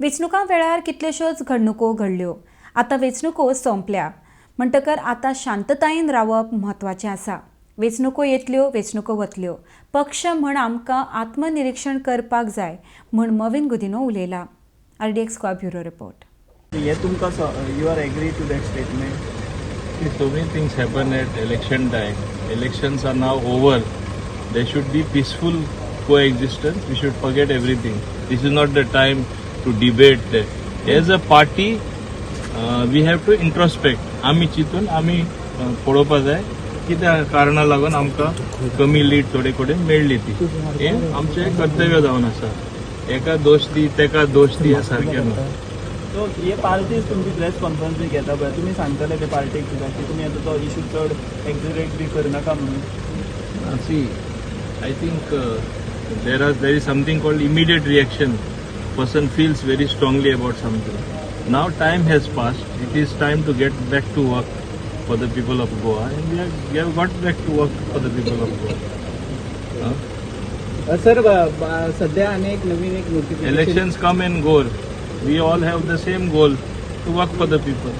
वेंचणुकां वेळार कितल्योश्योच घडणुको घडल्यो. आतां वेंचणुको संपल्या म्हणटकर आतां शांततायेन रावप म्हत्वाचें आसा. वेंचणुको येतल्यो, वेंचणुको वतल्यो. पक्ष म्हण आमकां आत्मनिरीक्षण करपाक जाय म्हण मवीन Gudino उलयला. RDX Goa bureau report. You are agree to that statement? See, so many things happen at election time. Elections are now over. There should be peaceful coexistence. We should forget everything. This is not the time to debate. As a party, we have to introspect. आमी चिंतून आमी पळोवपा जाय कित्या कारणां लागून आमकां कमी लीड थोडे कडेन मेळ्ळी ती. हें आमचें कर्तव्य जावन आसा. एका दोश दी तेका दोश दी हें सारकें न्हू. सो हे पार्टीज तुमची प्रेस कॉन्फरन्स बी घेता पळय, तुमी सांगतले ते पार्टीक सुद्दां की तुमी आतां तो इशू चड एक्झिक्यूट बी करनाका म्हणून. See, I think there is something called immediate reaction. Person feels very strongly about something. Now time has passed. It is time to get back to work for the people of Goa, and we have got back to work for the people of Goa. Sir सध्या अनेक नवीन एक notification Elections come and go. We all have the same goal to work for the people.